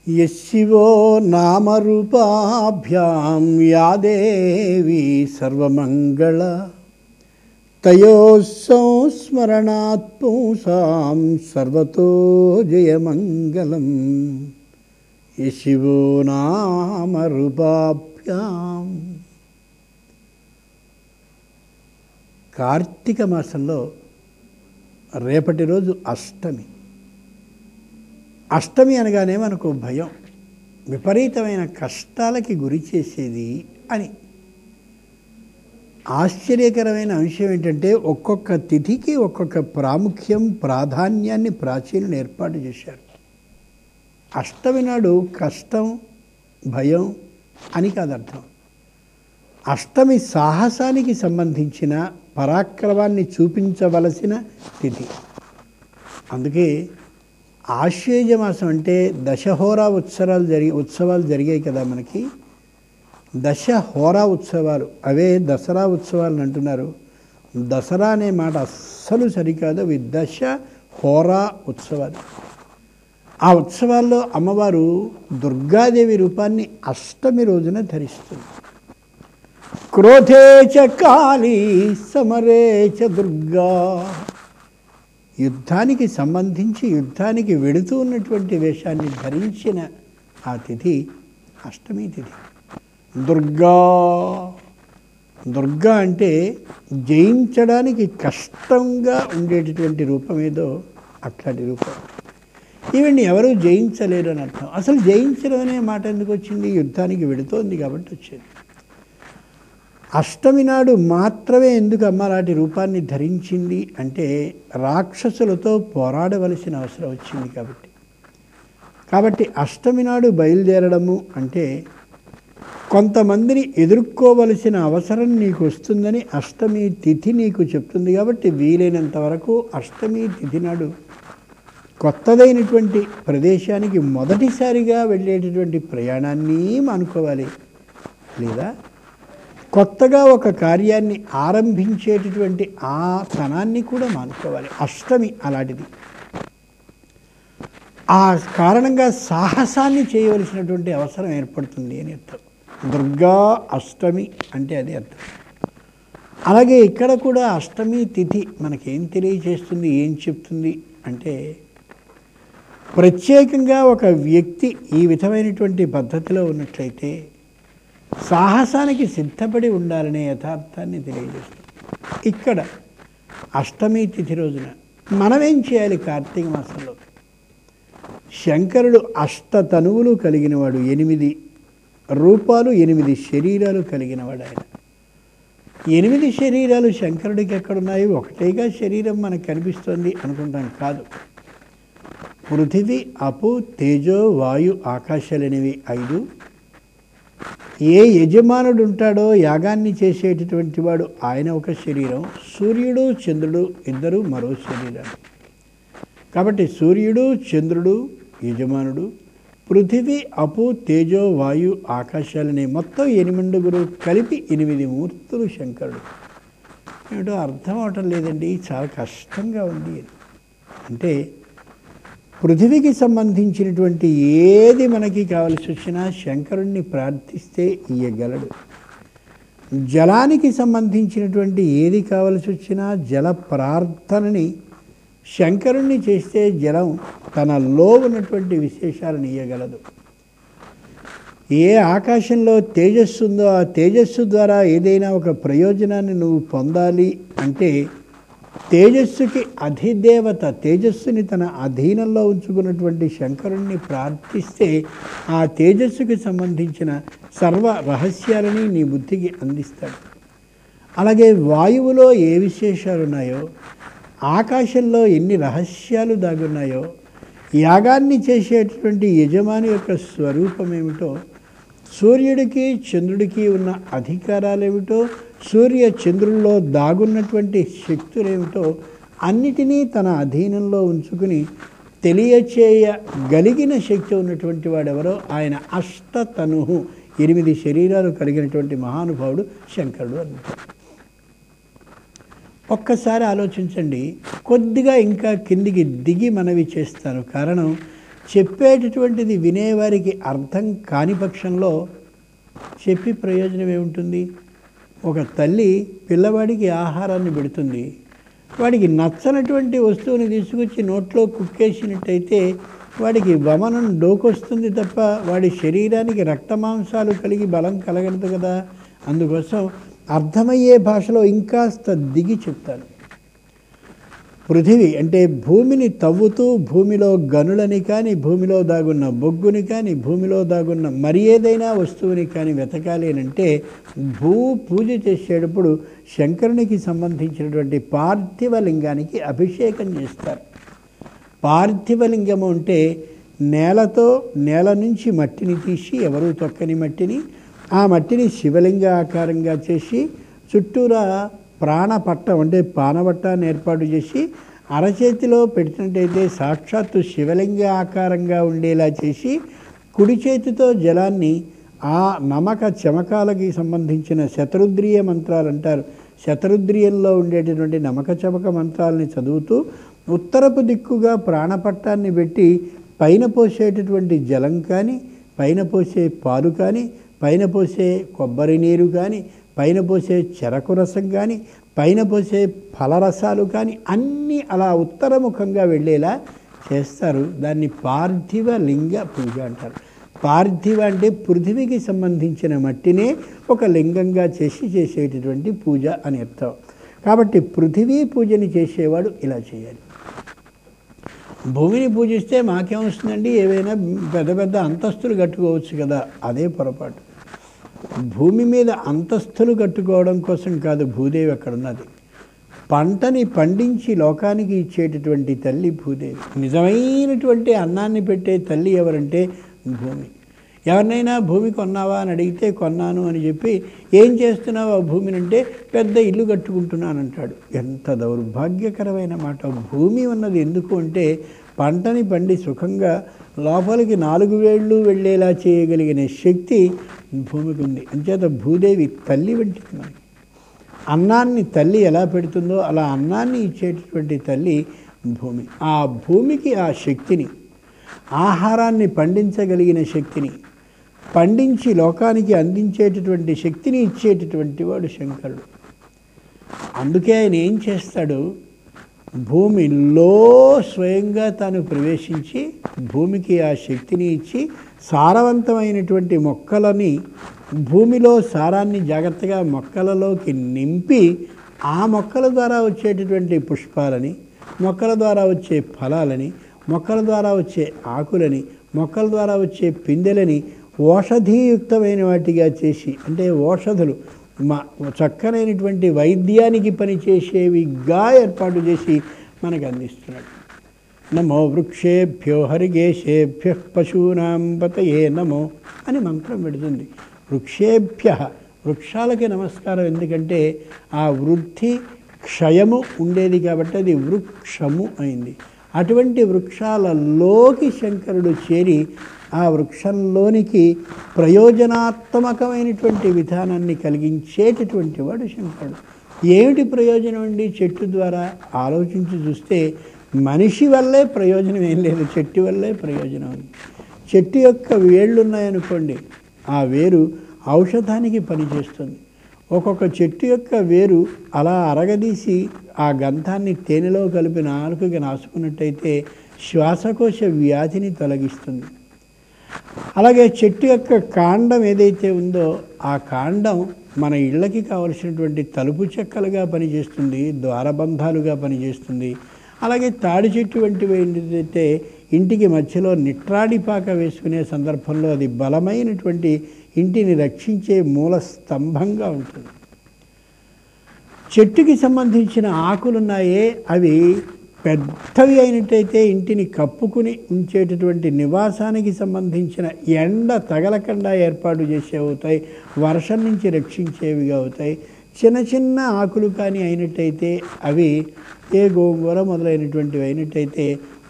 యశివో నామరూపాభ్యాం yeah దేవీ సర్వమంగళ తయోః సంస్మరణాత్ పుంసాం సర్వతో జయమంగళం. యశివో నామరూపాభ్యాం. కార్తీక మాసంలో రేపటి రోజు అష్టమి. అష్టమి అనగానే మనకు భయం, విపరీతమైన కష్టాలకి గురి చేసేది అని. ఆశ్చర్యకరమైన అంశం ఏంటంటే ఒక్కొక్క తిథికి ఒక్కొక్క ప్రాముఖ్యం, ప్రాధాన్యాన్ని ప్రాచీనులు ఏర్పాటు చేశారు. అష్టమి నాడు కష్టం, భయం అని కాదర్థం. అష్టమి సాహసానికి సంబంధించిన, పరాక్రమాన్ని చూపించవలసిన తిథి. అందుకే ఆశ్వేజ మాసం అంటే దశహోరా ఉత్సవాలు జరిగాయి కదా మనకి. దశహోరా ఉత్సవాలు, అవే దసరా ఉత్సవాలను అంటున్నారు. దసరా అనే మాట అస్సలు సరికాదు, అవి దశహోరా ఉత్సవాలు. ఆ ఉత్సవాల్లో అమ్మవారు దుర్గాదేవి రూపాన్ని అష్టమి రోజున ధరిస్తుంది. క్రోధే చ కాళీ సమరే చ దుర్గా. యుద్ధానికి సంబంధించి యుద్ధానికి వెళుతూ ఉన్నటువంటి వేషాన్ని ధరించిన ఆ తిథి అష్టమి తిథి. దుర్గా అంటే జయించడానికి కష్టంగా ఉండేటటువంటి రూపం ఏదో అట్లాంటి రూపం. ఈవెండి ఎవరూ జయించలేరు అని అర్థం. అసలు జయించడం అనే మాట ఎందుకు వచ్చింది? యుద్ధానికి వెళుతోంది కాబట్టి వచ్చింది. అష్టమి నాడు మాత్రమే ఎందుకు అమ్మలాంటి రూపాన్ని ధరించింది అంటే రాక్షసులతో పోరాడవలసిన అవసరం వచ్చింది కాబట్టి అష్టమి నాడు బయలుదేరడము అంటే కొంతమందిని ఎదుర్కోవలసిన అవసరం నీకు వస్తుందని అష్టమి తిథి నీకు చెప్తుంది. కాబట్టి వీలైనంత వరకు అష్టమి తిథి నాడు కొత్తదైనటువంటి ప్రదేశానికి మొదటిసారిగా వెళ్ళేటటువంటి ప్రయాణాన్ని మానుకోవాలి, లేదా కొత్తగా ఒక కార్యాన్ని ఆరంభించేటటువంటి ఆ తనాన్ని కూడా మానుకోవాలి. అష్టమి అలాంటిది. ఆ కారణంగా సాహసాన్ని చేయవలసినటువంటి అవసరం ఏర్పడుతుంది అని అర్థం. దుర్గా అష్టమి అంటే అది అర్థం. అలాగే ఇక్కడ కూడా అష్టమి తిథి మనకేం తెలియజేస్తుంది, ఏం చెప్తుంది అంటే ప్రత్యేకంగా ఒక వ్యక్తి ఈ విధమైనటువంటి పద్ధతిలో ఉన్నట్లయితే సాహసానికి సిద్ధపడి ఉండాలనే యథార్థాన్ని తెలియజేస్తుంది. ఇక్కడ అష్టమి తిథి రోజున మనమేం చేయాలి? కార్తీక మాసంలో శంకరుడు అష్టతనువులు కలిగినవాడు, 8 రూపాలు 8 శరీరాలు కలిగినవాడు ఆయన. 8 శరీరాలు శంకరుడికి ఎక్కడున్నాయి? ఒకటేగా శరీరం మనకు కనిపిస్తోంది అనుకుంటాం, కాదు. పృథివీ, అపు, తేజో, వాయు, ఆకాశాలనేవి 5. ఏ యజమానుడు ఉంటాడో యాగాన్ని చేసేటటువంటి వాడు ఆయన ఒక శరీరం. సూర్యుడు చంద్రుడు ఇద్దరు మరో శరీరాలు. కాబట్టి సూర్యుడు చంద్రుడు యజమానుడు, పృథివీ, అపు, తేజో, వాయు, ఆకాశాలనే మొత్తం 8 కలిపి 8 మూర్తులు శంకరుడు. ఏమిటో అర్థం అవటం లేదండి, చాలా కష్టంగా ఉంది. అంటే పృథివీకి సంబంధించినటువంటి ఏది మనకి కావలసి వచ్చినా శంకరుణ్ణి ప్రార్థిస్తే ఇయ్యగలడు. జలానికి సంబంధించినటువంటి ఏది కావలసి వచ్చినా జల ప్రార్థనని శంకరుణ్ణి చేస్తే జలం తనలో ఉన్నటువంటి విశేషాలను ఇయ్యగలదు. ఏ ఆకాశంలో తేజస్సు ఉందో ఆ తేజస్సు ద్వారా ఏదైనా ఒక ప్రయోజనాన్ని నువ్వు పొందాలి అంటే తేజస్సుకి అధిదేవత, తేజస్సుని తన అధీనంలో ఉంచుకున్నటువంటి శంకరుణ్ణి ప్రార్థిస్తే ఆ తేజస్సుకి సంబంధించిన సర్వ రహస్యాలని నీ బుద్ధికి అందిస్తాడు. అలాగే వాయువులో ఏ విశేషాలు ఉన్నాయో, ఆకాశంలో ఎన్ని రహస్యాలు దాగున్నాయో, యాగాన్ని చేసేటటువంటి యజమాని యొక్క స్వరూపం ఏమిటో, సూర్యుడికి చంద్రుడికి ఉన్న అధికారాలేమిటో, సూర్య చంద్రుల్లో దాగున్నటువంటి శక్తులేమిటో అన్నిటినీ తన అధీనంలో ఉంచుకుని తెలియచేయగలిగిన శక్తి ఉన్నటువంటి వాడెవరో ఆయన అష్టతను, 8 శరీరాలు కలిగినటువంటి మహానుభావుడు శంకరుడు అన్నమాట. ఒక్కసారి ఆలోచించండి. కొద్దిగా ఇంకా కిందికి దిగి మనవి చేస్తాను. కారణం చెప్పేటటువంటిది వినేవారికి అర్థం కాని పక్షంలో చెప్పి ప్రయోజనం ఏముంటుంది? ఒక తల్లి పిల్లవాడికి ఆహారాన్ని పెడుతుంది, వాడికి నచ్చనటువంటి వస్తువుని తీసుకొచ్చి నోట్లో కుక్కేసినట్టయితే వాడికి వమనం డోకొస్తుంది తప్ప వాడి శరీరానికి రక్తమాంసాలు కలిగి బలం కలగదు కదా. అందుకోసం అర్థమయ్యే భాషలో ఇంకాస్త దిగి చెప్తాను. పృథివీ అంటే భూమిని తవ్వుతూ భూమిలో గనులని కానీ, భూమిలో దాగున్న బొగ్గుని కానీ, భూమిలో దాగున్న మరి ఏదైనా వస్తువుని కానీ వెతకాలి అంటే పూజ చేసేటప్పుడు శంకరునికి సంబంధించినటువంటి పార్థివ లింగానికి అభిషేకం చేస్తారు. పార్థివలింగము అంటే నేల నుంచి మట్టిని తీసి, ఎవరు తొక్కని మట్టిని, ఆ మట్టిని శివలింగ ఆకారంగా చేసి చుట్టూరా ప్రాణపట్టం అంటే పానవట్టాన్ని ఏర్పాటు చేసి అరచేతిలో పెట్టినట్టయితే సాక్షాత్తు శివలింగ ఆకారంగా ఉండేలా చేసి కుడి చేతితో జలాన్ని ఆ నమక చమకాలకి సంబంధించిన శతరుద్రియ మంత్రాలు అంటారు, శతరుద్రియంలో ఉండేటటువంటి నమక చమక మంత్రాలని చదువుతూ ఉత్తరపు దిక్కుగా ప్రాణపట్టాన్ని పెట్టి పైన పోసేటటువంటి జలం కానీ, పైన పోసే పాలు కానీ, పైన పోసే కొబ్బరి నీరు కానీ, పైన పోసే చెరకు రసం కానీ, పైన పోసే ఫలరసాలు కానీ అన్నీ అలా ఉత్తరముఖంగా వెళ్ళేలా చేస్తారు. దాన్ని పార్థివ లింగ పూజ అంటారు. పార్థివ అంటే పృథివీకి సంబంధించిన మట్టినే ఒక లింగంగా చేసేటటువంటి పూజ అని అర్థం. కాబట్టి పృథివీ పూజని చేసేవాడు ఇలా చేయాలి. భూమిని పూజిస్తే మాకేమొస్తుందండి, ఏవైనా పెద్ద పెద్ద అంతస్తులు కట్టుకోవచ్చు కదా, అదే పొరపాటు. భూమి మీద అంతస్తులు కట్టుకోవడం కోసం కాదు భూదేవి అక్కడ ఉన్నది. పంటని పండించి లోకానికి ఇచ్చేటటువంటి తల్లి భూదేవి. నిజమైనటువంటి అన్నాన్ని పెట్టే తల్లి ఎవరంటే భూమి. ఎవరినైనా భూమి కొన్నావా అని అడిగితే కొన్నాను అని చెప్పి, ఏం చేస్తున్నావు ఆ భూమిని అంటే పెద్ద ఇల్లు కట్టుకుంటున్నానంటాడు. ఎంత దౌర్భాగ్యకరమైన మాట. భూమి ఉన్నది ఎందుకు అంటే పంటని పండి సుఖంగా లోపలికి 4 వేళ్ళు వెళ్ళేలా చేయగలిగిన శక్తి భూమికి ఉంది. అంచేత భూదేవి తల్లి వంటిది మనకి. అన్నాన్ని తల్లి ఎలా పెడుతుందో అలా అన్నాన్ని ఇచ్చేటటువంటి తల్లి భూమి. ఆ భూమికి ఆ శక్తిని, ఆహారాన్ని పండించగలిగిన శక్తిని, పండించి లోకానికి అందించేటటువంటి శక్తిని ఇచ్చేటటువంటి వాడు శంకరుడు. అందుకే ఆయన ఏం చేస్తాడు, భూమిలో స్వయంగా తాను ప్రవేశించి భూమికి ఆ శక్తిని ఇచ్చి సారవంతమైనటువంటి మొక్కలని, భూమిలో సారాన్ని జాగ్రత్తగా మొక్కలలోకి నింపి ఆ మొక్కల ద్వారా వచ్చేటటువంటి పుష్పాలని, మొక్కల ద్వారా వచ్చే ఫలాలని, మొక్కల ద్వారా వచ్చే ఆకులని, మొక్కల ద్వారా వచ్చే పిందెలని ఓషధీయుక్తమైన వాటిగా చేసి, అంటే ఓషధులు చక్కనైనటువంటి వైద్యానికి పనిచేసేవిగా ఏర్పాటు చేసి మనకు అందిస్తున్నాడు. నమో వృక్షేభ్యో హరిగేశేభ్య పశూనాం పతయే నమో అని మంత్రం పెడుతుంది. వృక్షేభ్య, వృక్షాలకి నమస్కారం. ఎందుకంటే ఆ వృద్ధి క్షయము ఉండేది కాబట్టి అది వృక్షము అయింది. అటువంటి వృక్షాలలోకి శంకరుడు చేరి ఆ వృక్షంలోనికి ప్రయోజనాత్మకమైనటువంటి విధానాన్ని కలిగించేటటువంటి వాడు శంకరుడు. ఏమిటి ప్రయోజనం అండి చెట్టు ద్వారా? ఆలోచించి చూస్తే మనిషి వల్లే ప్రయోజనం ఏం లేదు, చెట్టు వల్లే ప్రయోజనం ఉంది. చెట్టు యొక్క వేళ్ళు ఉన్నాయనుకోండి, ఆ వేరు ఔషధానికి పనిచేస్తుంది. ఒక్కొక్క చెట్టు యొక్క వేరు అలా అరగదీసి ఆ గంధాన్ని తేనెలో కలిపి నాలుకకి నాసుకున్నట్టయితే శ్వాసకోశ వ్యాధిని తొలగిస్తుంది. అలాగే చెట్టు యొక్క కాండం ఏదైతే ఉందో ఆ కాండం మన ఇళ్ళకి కావలసినటువంటి తలుపు చెక్కలుగా పనిచేస్తుంది, ద్వారబంధాలుగా పనిచేస్తుంది. అలాగే తాడి చెట్టు వంటివి ఏంటంటే ఇంటికి మధ్యలో నిట్రాడిపాక వేసుకునే సందర్భంలో అది బలమైనటువంటి ఇంటిని రక్షించే మూల స్తంభంగా ఉంటుంది. చెట్టుకి సంబంధించిన ఆకులున్నాయే అవి పెద్దవి అయినట్టయితే ఇంటిని కప్పుకుని ఉంచేటటువంటి నివాసానికి సంబంధించిన ఎండ తగలకుండా ఏర్పాటు చేసేవి అవుతాయి, వర్షం నుంచి రక్షించేవిగా అవుతాయి. చిన్న చిన్న ఆకులు కానీ అయినట్టయితే అవి ఏ గోంగూర మొదలైనటువంటివి అయినట్టయితే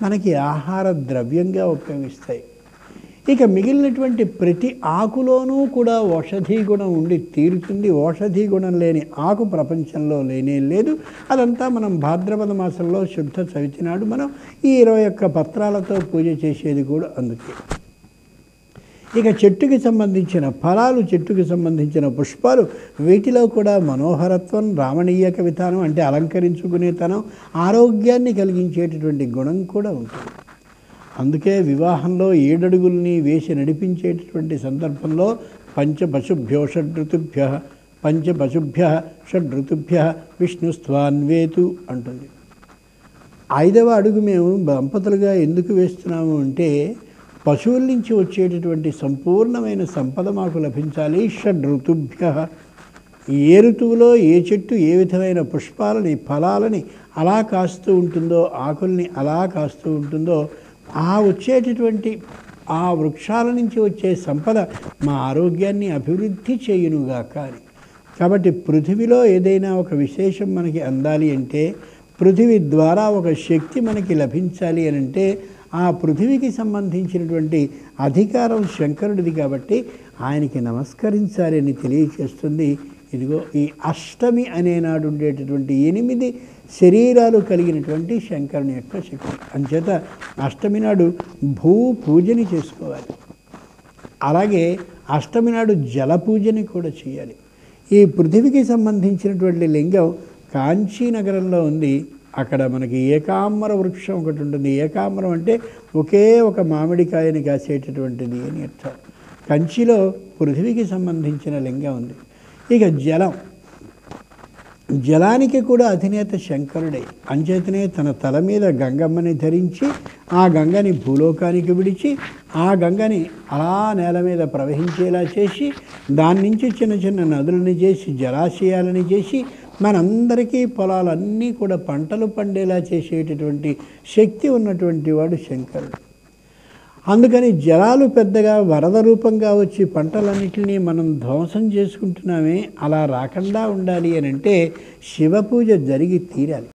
మనకి ఆహార ద్రవ్యంగా ఉపయోగిస్తాయి. ఇక మిగిలినటువంటి ప్రతి ఆకులోనూ కూడా ఔషధీ గుణం ఉండి తీరుతుంది. ఔషధీ గుణం లేని ఆకు ప్రపంచంలో లేనే లేదు. అదంతా మనం భాద్రపద మాసంలో శుద్ధ చవితి నాడు మనం ఈ 21 పత్రాలతో పూజ చేసేది కూడా అందుకే. ఇక చెట్టుకి సంబంధించిన ఫలాలు, చెట్టుకి సంబంధించిన పుష్పాలు, వీటిలో కూడా మనోహరత్వం, రామణీయక విధానం అంటే అలంకరించుకునేతనం, ఆరోగ్యాన్ని కలిగించేటటువంటి గుణం కూడా ఉంటుంది. అందుకే వివాహంలో 7 అడుగుల్ని వేసి నడిపించేటటువంటి సందర్భంలో పంచపశుభ్యో షడ్ఋతుభ్య పంచపశుభ్య షడ్ఋతుభ్య విష్ణుస్త్వాన్వేతు అంటుంది. 5వ అడుగు మేము దంపతులుగా ఎందుకు వేస్తున్నాము అంటే పశువుల నుంచి వచ్చేటటువంటి సంపూర్ణమైన సంపద మాకు లభించాలి. షడ్ఋతుభ్య, ఏ ఋతువులో ఏ చెట్టు ఏ విధమైన పుష్పాలని ఫలాలని అలా కాస్తూ ఉంటుందో, ఆకుల్ని అలా కాస్తూ ఉంటుందో, ఆ వచ్చేటటువంటి ఆ వృక్షాల నుంచి వచ్చే సంపద మా ఆరోగ్యాన్ని అభివృద్ధి చేయునుగాక అని. కాబట్టి పృథివిలో ఏదైనా ఒక విశేషం మనకి అందాలి అంటే, పృథివి ద్వారా ఒక శక్తి మనకి లభించాలి అని అంటే ఆ పృథివికి సంబంధించినటువంటి అధికారం శంకరుడిది కాబట్టి ఆయనకి నమస్కరించాలి అని తెలియచేస్తుంది. ఇదిగో ఈ అష్టమి అనే నాడు ఉండేటటువంటి 8 శరీరాలు కలిగినటువంటి శంకరుని యొక్క శక్తి. అంచేత అష్టమి నాడు భూ పూజని చేసుకోవాలి. అలాగే అష్టమి నాడు జల పూజని కూడా చేయాలి. ఈ పృథివికి సంబంధించినటువంటి లింగం కాంచీ నగరంలో ఉంది. అక్కడ మనకి ఏకాంబర వృక్షం ఒకటి ఉంటుంది. ఏకాంబరం అంటే ఒకే ఒక మామిడికాయని కాసేటటువంటిది అని అర్థం. కంచిలో పృథివికి సంబంధించిన లింగం ఉంది. ఇక జలానికి కూడా అధినేత శంకరుడే. అంచేతనే తన తల మీద గంగమ్మని ధరించి ఆ గంగని భూలోకానికి విడిచి ఆ గంగని అలా నేల మీద ప్రవహించేలా చేసి దాని నుంచి చిన్న చిన్న నదులని చేసి జలాశయాలని చేసి మనందరికీ పొలాలన్నీ కూడా పంటలు పండేలా చేసేటటువంటి శక్తి ఉన్నటువంటి వాడు శంకరుడు. అందుకని జలాలు పెద్దగా వరద రూపంగా వచ్చి పంటలన్నింటినీ మనం ధ్వంసం చేసుకుంటున్నామే, అలా రాకుండా ఉండాలి అని అంటే శివ పూజ జరిగి తీరాలి.